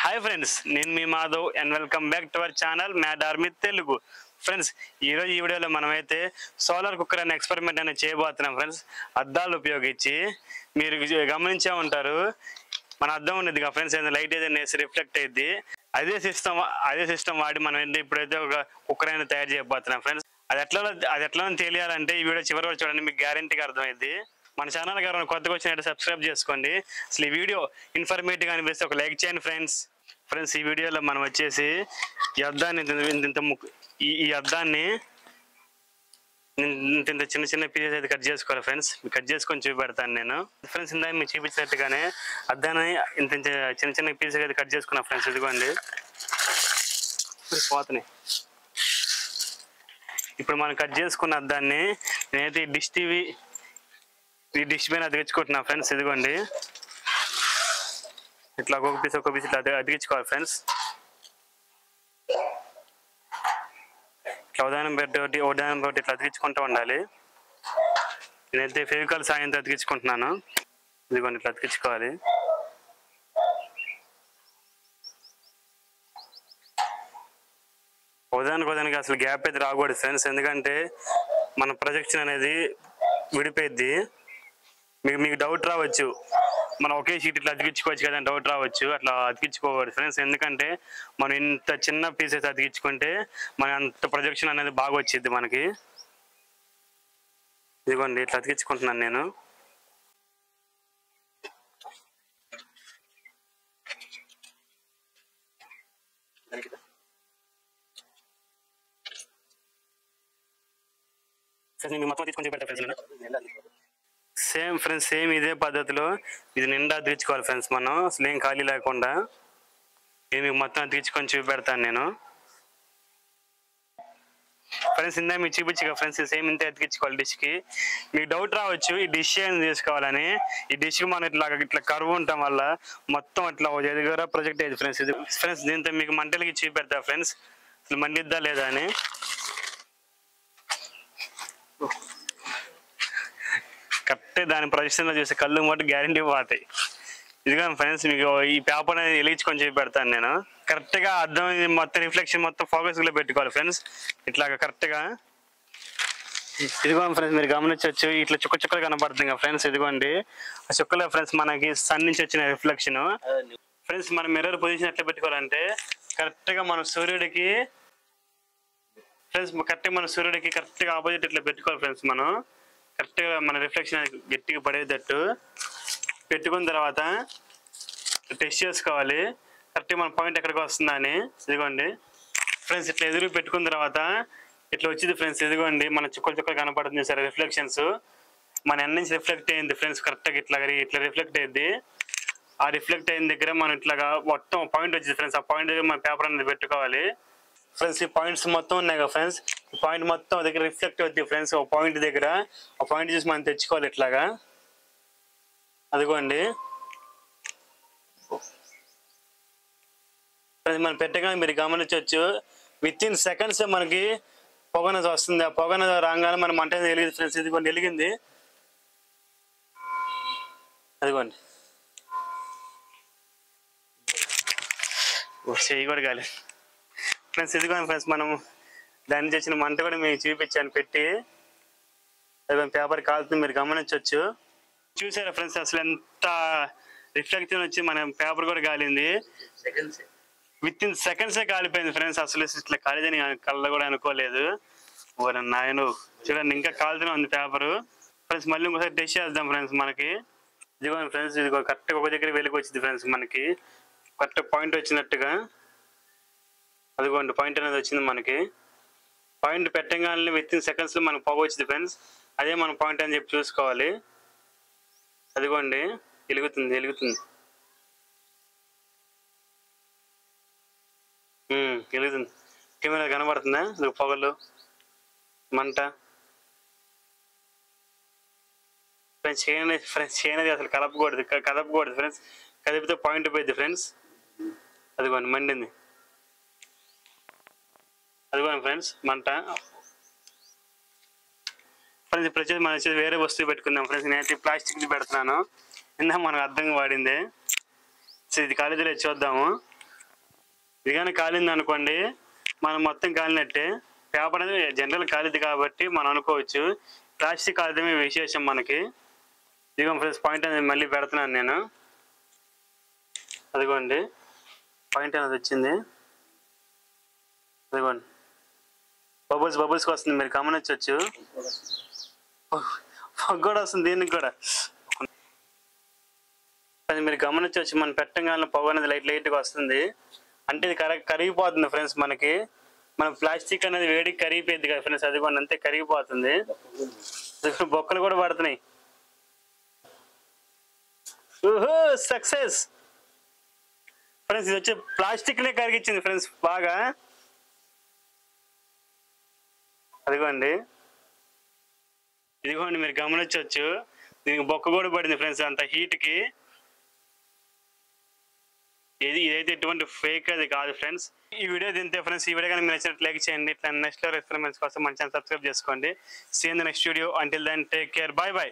Hi friends, నేను మీ Madhav and welcome back to our channel mad army Telugu. Friends, ఈరోజు ఈ వీడియోలో మనమైతే సోలార్ కుక్కర్ అనే ఎక్స్పెరిమెంట్ అనేది చేయబోతున్నాం ఫ్రెండ్స్. అద్దాలు ఉపయోగించి మీరు గమనించే ఉంటారు, మన అద్దం ఉండేది కదా ఫ్రెండ్స్, లైట్ ఏదైనా వేసి రిఫ్లెక్ట్ అయ్యింది. అదే సిస్టమ్ వాడి మనం ఇప్పుడైతే ఒక కుక్కర్ అనేది తయారు చేయబోతున్నాం ఫ్రెండ్స్. అది ఎట్లా తెలియాలంటే ఈ వీడియో చివరి వరకు చూడండి, మీకు గ్యారంటీగా అర్థమైంది. మన ఛానల్ గారు కొత్తగా వచ్చినట్టు సబ్స్క్రైబ్ చేసుకోండి. అసలు ఈ వీడియో ఇన్ఫర్మేటివ్ గా అనిపిస్తే ఒక లైక్ చేయండి ఫ్రెండ్స్. ఈ వీడియోలో మనం వచ్చేసి ఈ అద్దాన్ని ఈ అద్దాన్ని ఇంత చిన్న చిన్న పీసెస్ అయితే కట్ చేసుకోవాలి ఫ్రెండ్స్. కట్ చేసుకొని చూపెడతాను నేను ఫ్రెండ్స్. ఇందాక మీకు చూపించినట్టుగానే అద్దాన్ని ఇంత చిన్న చిన్న పీసెస్ అయితే కట్ చేసుకున్నా ఫ్రెండ్స్. ఇదిగోండి పోతున్నాయి. ఇప్పుడు మనం కట్ చేసుకున్న అద్దాన్ని నేనైతే ఈ డిష్ పైన అతికించుకుంటున్నా ఫ్రెండ్స్. ఇదిగోండి ఇట్లా ఒక్కొక్క పీస్ ఇట్లా అతికించుకోవాలి ఫ్రెండ్స్. ఇట్లా ఉదాహరణ పెట్టి ఇట్లా అతికించుకుంటూ ఉండాలి. నేనైతే ఫెవికాల్ సాయంతో అతికించుకుంటున్నాను. ఇదిగోండి ఇట్లా అతికించుకోవాలి. ఉదాహరణకి అసలు గ్యాప్ అయితే రాకూడదు ఫ్రెండ్స్, ఎందుకంటే మన ప్రొజెక్షన్ అనేది విడిపోయిద్ది. మీకు డౌట్ రావచ్చు, మనం ఒకే షీట్ ఇట్లా అతికించుకోవచ్చు కదా డౌట్ రావచ్చు. అట్లా అతికించుకోకూడదు ఫ్రెండ్స్, ఎందుకంటే మనం ఇంత చిన్న పీసెస్ అతికించుకుంటే మన అంత ప్రొజెక్షన్ అనేది బాగా వచ్చింది మనకి. ఇదిగోండి ఇట్లా అతికించుకుంటున్నాను నేను. మొత్తం అతికించుకొని ఫ్రెండ్స్. సేమ్ ఫ్రెండ్స్, సేమ్ ఇదే పద్ధతిలో ఇది నిండా అతికించుకోవాలి ఫ్రెండ్స్. మనం అసలు ఏం ఖాళీ లేకుండా ఇది మీకు మొత్తం అతికించుకొని చూపెడతాను నేను ఫ్రెండ్స్. ఇందా మీకు చూపించగా ఫ్రెండ్స్, సేమ్ ఇంతే అతికించుకోవాలి డిష్కి. మీకు డౌట్ రావచ్చు ఈ డిష్ ఏం తీసుకోవాలని. ఈ డిష్కి మనం ఇట్లా కరువు ఉండటం వల్ల మొత్తం అట్లా ఎదుగురా ప్రొజెక్ట్ అయ్యేది ఫ్రెండ్స్. ఇది ఫ్రెండ్స్ దీంతో మీకు మంటలకి చూపెడతా ఫ్రెండ్స్, అసలు మండిద్దా లేదా అని. కరెక్ట్ దాని ప్రొజెక్షన్ లో చూసి కళ్ళు మటు గ్యారంటీ పోతాయి. ఇదిగా ఫ్రెండ్స్, మీకు ఈ పేపర్ అనేది వెలిగించుకొని చూపెడతాను నేను. కరెక్ట్ గా అర్థం మొత్తం రిఫ్లెక్షన్ మొత్తం ఫోకస్ లో పెట్టుకోవాలి ఫ్రెండ్స్. ఇట్లాగా కరెక్ట్ గా ఇదిగోండి ఫ్రెండ్స్, మీరు గమనించవచ్చు ఇట్లా చుక్కలు కనబడుతుంది కదా ఫ్రెండ్స్. ఇదిగోండి ఆ చుక్కలే ఫ్రెండ్స్ మనకి సన్ నుంచి వచ్చిన రిఫ్లెక్షన్ ఫ్రెండ్స్. మనం మిర్రర్ పొజిషన్ ఎట్లా పెట్టుకోవాలంటే కరెక్ట్ గా మన సూర్యుడికి కరెక్ట్ గా ఆపోజిట్ ఇట్లా పెట్టుకోవాలి ఫ్రెండ్స్. మనం కరెక్ట్ గా మన రిఫ్లెక్షన్ గట్టిగా పడేటట్టు పెట్టుకున్న తర్వాత టెస్ట్ చేసుకోవాలి కరెక్ట్గా మన పాయింట్ ఎక్కడికి వస్తుందా అని. ఇదిగోండి ఫ్రెండ్స్, ఇట్లా ఎదురు పెట్టుకున్న తర్వాత ఇట్లా వచ్చింది ఫ్రెండ్స్. ఇదిగోండి మన చుక్కలు కనపడుతుంది సరే రిఫ్లెక్షన్స్. మన ఎన్ నుంచి రిఫ్లెక్ట్ అయింది ఫ్రెండ్స్. కరెక్ట్గా ఇట్లా రిఫ్లెక్ట్ అయ్యింది. ఆ రిఫ్లెక్ట్ అయిన దగ్గర మనం ఇట్లాగా మొత్తం పాయింట్ వచ్చింది ఫ్రెండ్స్. ఆ పాయింట్ దగ్గర మన పేపర్ అనేది పెట్టుకోవాలి ఫ్రెండ్స్. ఈ పాయింట్స్ మొత్తం ఉన్నాయి కదా ఫ్రెండ్స్, ఈ పాయింట్ మొత్తం దగ్గర రిఫ్లెక్ట్ అవుతుంది ఫ్రెండ్స్. ఒక పాయింట్ దగ్గర ఆ పాయింట్ చూసి మనం తెచ్చుకోవాలి ఇట్లాగా. అదిగోండి మనం పెట్టగానే మీరు గమనించవచ్చు, విత్ ఇన్ సెకండ్స్ మనకి పొగనది వస్తుంది. ఆ పొగనది రాగానే మనం మంట వెలిగింది ఫ్రెండ్స్. ఇదిగోండి వెలిగింది. అదిగోండి చెయ్యి కూడా కాలేదు ఫ్రెండ్స్. ఇదిగోండి ఫ్రెండ్స్, మనం దాని నుంచి వచ్చిన మంట కూడా మీకు చూపించాను పెట్టి. అది పేపర్ కాలుతుంది, మీరు గమనించవచ్చు. చూసారా ఫ్రెండ్స్, అసలు ఎంత రిఫ్లెక్షన్ వచ్చి మన పేపర్ కూడా కాలింది. విత్ ఇన్ సెకండ్సే కాలిపోయింది ఫ్రెండ్స్. అసలు ఇట్లా కాలేదని కళ్ళ కూడా అనుకోలేదు. నాయను చూడండి ఇంకా కాలుతూనే ఉంది పేపరు ఫ్రెండ్స్. మళ్ళీ ఇంకోసారి టెస్ట్ చేద్దాం ఫ్రెండ్స్ మనకి. ఇదిగోండి ఫ్రెండ్స్, ఇదిగో కరెక్ట్గా ఒక దగ్గర వెలికి వచ్చింది ఫ్రెండ్స్. మనకి కరెక్ట్ పాయింట్ వచ్చినట్టుగా. అదిగోండి పాయింట్ అనేది వచ్చింది మనకి. పాయింట్ పెట్టగానే విత్ ఇన్ సెకండ్స్ లో మనకు పొగ వచ్చింది ఫ్రెండ్స్. అదే మన పాయింట్ అని చెప్పి చూసుకోవాలి. అదిగోండి వెలుగుతుంది. కెమెరా కనబడుతుందా పొగలు మంట ఫ్రెండ్స్. చేయనది అసలు కదపకూడదు ఫ్రెండ్స్. కదిపితే పాయింట్ పోయింది ఫ్రెండ్స్. అదిగోండి మండింది. అదిగోండి ఫ్రెండ్స్ మంట ఫ్రెండ్స్. ఇప్పుడు వచ్చేసి మనం వచ్చేసి వేరే వస్తువు పెట్టుకుందాం ఫ్రెండ్స్. నేనైతే ప్లాస్టిక్ది పెడుతున్నాను. ఇందా మనకు అర్థంగా వాడిందే. ఇది కాలేజీలో చూద్దాము. ఇది కానీ కాలింది అనుకోండి, మనం మొత్తం కాలినట్టే. పేపర్ అనేది జనరల్ కాలింది కాబట్టి మనం అనుకోవచ్చు. ప్లాస్టిక్ కాలితమే విశేషం మనకి. ఇదిగో ఫ్రెండ్స్ పాయింట్ అనేది మళ్ళీ పెడుతున్నాను నేను. అదిగోండి పాయింట్ అనేది వచ్చింది. అదిగోండి బబుల్స్కి వస్తుంది, మీరు గమనించవచ్చు. కూడా వస్తుంది దీనికి కూడా. అది మీరు గమనించవచ్చు, మనం పెట్టగానే పొగ అనేది లైట్గా వస్తుంది. అంటే ఇది కరిగిపోతుంది ఫ్రెండ్స్. మన ప్లాస్టిక్ అనేది వేడికి కరిగిపోయింది కదా ఫ్రెండ్స్, అది కూడా అంతే కరిగిపోతుంది. బొక్కలు కూడా పడుతున్నాయి. ఓహో సక్సెస్ ఫ్రెండ్స్. ఇది వచ్చి ప్లాస్టిక్ నే కరిగించింది ఫ్రెండ్స్ బాగా. అదిగోండి ఇదిగోండి మీరు గమనించవచ్చు, దీనికి బొక్క కూడా పడింది ఫ్రెండ్స్ అంత హీట్కి. ఇదైతే ఎటువంటి ఫేక్ అది కాదు ఫ్రెండ్స్. ఈ వీడియో తింటే ఫ్రెండ్స్, ఈ వీడియో కానీ మీరు నచ్చినట్టు లైక్ చేయండి. ఇట్లా నెక్స్ట్ ఎక్స్పెరిమెంట్స్ కోసం మన ఛానల్ సబ్స్క్రైబ్ చేసుకోండి. See in the next video. Until then take care, bye by.